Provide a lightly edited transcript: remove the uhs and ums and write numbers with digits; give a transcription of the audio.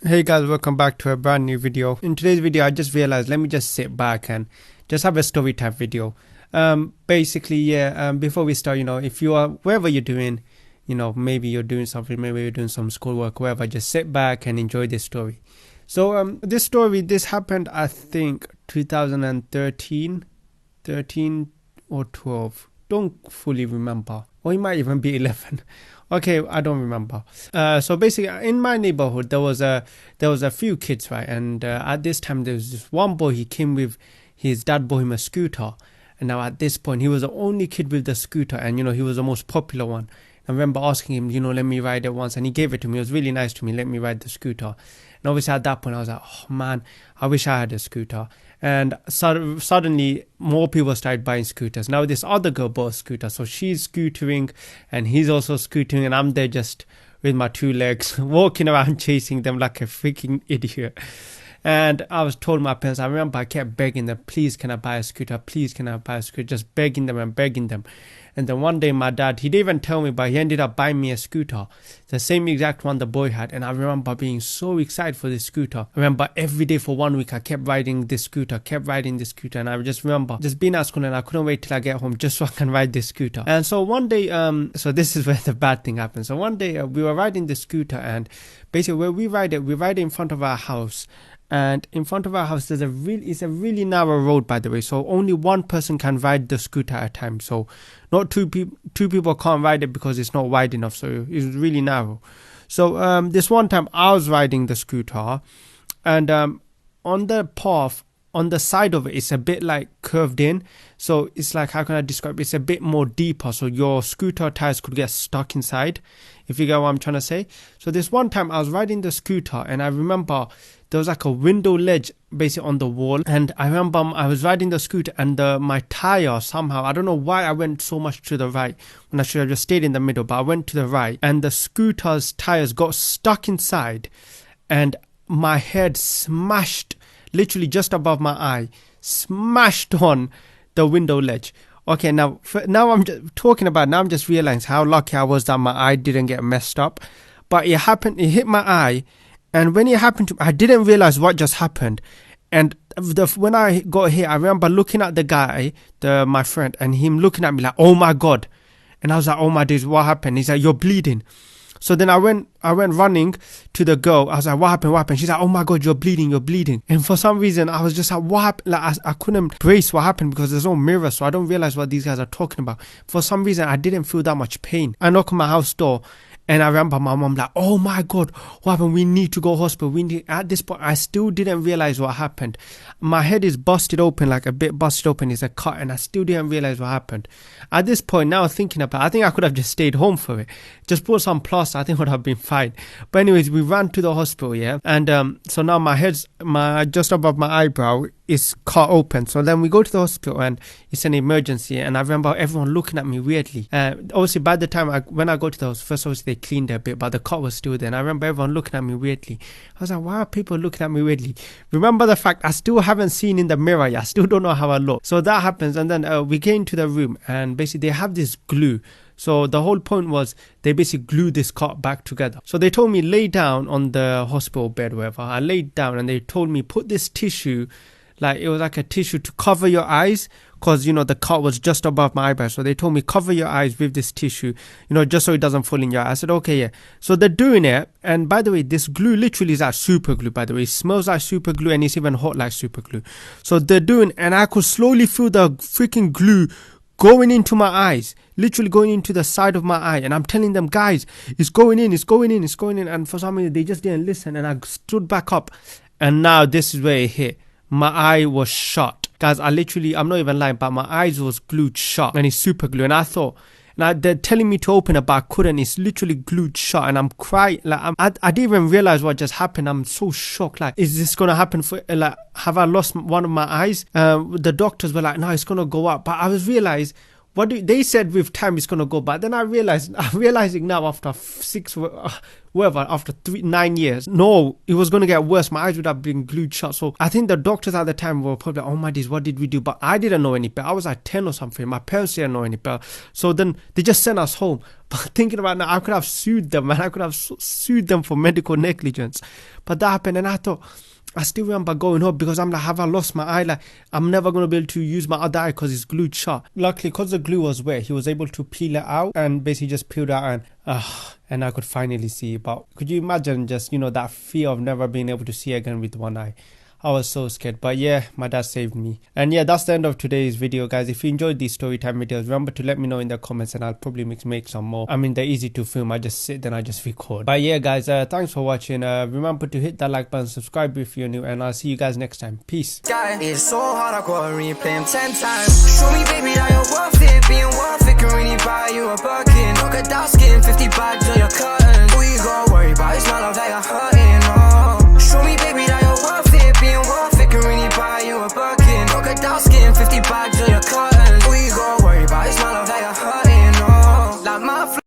Hey guys, welcome back to a brand new video. In today's video, I just realized let me just sit back and just have a story type video. Before we start, if you are wherever you're doing, maybe you're doing something, maybe you're doing some schoolwork, whatever, just sit back and enjoy this story. So this happened, I think 2013, 13 or 12. Don't fully remember, or it might even be 11. Okay, I don't remember. So basically, in my neighborhood, there was a few kids, right? And at this time, there was this one boy. He came with his dad bought him a scooter, and now at this point, he was the only kid with the scooter, and he was the most popular one. I remember asking him, let me ride it once, and he gave it to me. It was really nice to me. Let me ride the scooter. And obviously, at that point, I was like, oh man, I wish I had a scooter. And suddenly, more people started buying scooters. Now, this other girl bought a scooter, so she's scootering, and he's also scootering, and I'm there just with my two legs, walking around chasing them like a freaking idiot. And I was told my parents, I remember I kept begging them, please can I buy a scooter, please can I buy a scooter, just begging them and begging them. And then one day my dad, he didn't even tell me, but he ended up buying me a scooter, the same exact one the boy had. And I remember being so excited for this scooter. I remember every day for 1 week I kept riding this scooter, and I just remember just being at school and I couldn't wait till I get home just so I can ride this scooter. And so one day, so this is where the bad thing happened. So one day we were riding the scooter, and basically where we ride it in front of our house. And in front of our house, it's a really narrow road, by the way. So only one person can ride the scooter at a time. So not two people can't ride it because it's not wide enough. So it's really narrow. So this one time I was riding the scooter, and on the path, on the side of it, it's a bit like curved in. So it's like, how can I describe it? It's a bit more deeper. So your scooter tires could get stuck inside, if you get what I'm trying to say. So this one time I was riding the scooter, and I remember there was like a window ledge basically on the wall. And I remember I was riding the scooter, and my tire somehow, I don't know why I went so much to the right when I should have just stayed in the middle, but I went to the right, and the scooter's tires got stuck inside, and my head smashed literally just above my eye, smashed on the window ledge. Okay, now I'm just talking about, now I'm just realizing how lucky I was that my eye didn't get messed up. But it hit my eye, and when it happened to me, I didn't realize what just happened. And when I got hit, I remember looking at the guy, my friend, and him looking at me like, oh my god. And I was like, oh my days, what happened? He's like, you're bleeding. So then I went running to the girl. I was like, what happened? She's like, oh my god, you're bleeding. And for some reason, I was just like, what happened? Like, I couldn't brace what happened because there's no mirror, so I don't realize what these guys are talking about. For some reason, I didn't feel that much pain. I knock on my house door, and I remember my mom like, oh my god, what happened? We need to go hospital. At this point, I still didn't realize what happened. My head is busted open, like a bit busted open. It's a cut, and I still didn't realize what happened. At this point, now thinking about it, I think I could have just stayed home for it. Just put some plaster, I think would have been fine. But anyways, we ran to the hospital, yeah. And so now my head's just above my eyebrow is cut open. So then we go to the hospital, and it's an emergency. And I remember everyone looking at me weirdly. Obviously, by the time when I go to the hospital, first obviously they cleaned it a bit, but the cut was still there. And I remember everyone looking at me weirdly. I was like, why are people looking at me weirdly? Remember the fact I still haven't seen in the mirror yet. I still don't know how I look. So that happens, and then we get into the room, and basically they have this glue. So the whole point was they basically glued this cut back together. So they told me lay down on the hospital bed, wherever. I laid down, and they told me put this tissue, like it was like a tissue to cover your eyes, because the cut was just above my eyebrow. So they told me cover your eyes with this tissue, just so it doesn't fall in your eye. I said okay, yeah. So they're doing it, and by the way, this glue literally is like super glue. By the way, it smells like super glue, and it's even hot like super glue. So they're doing, and I could slowly feel the freaking glue going into my eyes, literally going into the side of my eye. And I'm telling them, guys, it's going in. And for some reason, they just didn't listen. And I stood back up, and now this is where it hit. My eye was shut. Guys, I'm not even lying, but my eyes was glued shut, and it's super glue. And I thought, they're telling me to open it, but I couldn't. It's literally glued shut, and I'm crying. Like I didn't even realize what just happened. I'm so shocked. Like, is this gonna happen? Have I lost one of my eyes? The doctors were like, no, it's gonna go up. But I was realized They said with time it's gonna go, but then I'm realizing now after after 9 years, no, it was gonna get worse. My eyes would have been glued shut. So I think the doctors at the time were probably, oh my days, what did we do? But I didn't know any better. I was like 10 or something. My parents didn't know any better. So then they just sent us home. But thinking about it now, I could have sued them, and I could have sued them for medical negligence. But that happened, and I still remember going home because I'm like, have I lost my eye? Like, I'm never going to be able to use my other eye because it's glued shut. Luckily, because the glue was wet, he was able to peel it out and basically just peeled it out, and I could finally see. But could you imagine just, that fear of never being able to see again with one eye? I was so scared, but yeah, my dad saved me. And yeah, that's the end of today's video, guys. If you enjoyed these story time videos, remember to let me know in the comments, and I'll probably make some more. I mean, they're easy to film. I just sit and I just record. But yeah, guys, thanks for watching. Remember to hit that like button, subscribe if you're new, and I'll see you guys next time. Peace. It's so hard, I gotta replay him 10 times. Show me, baby, that you're worth it. Being worth it can really buy you a Birkin. Look at that skin, 50 bags on your curtains. All you gotta worry about is my love, like I heard.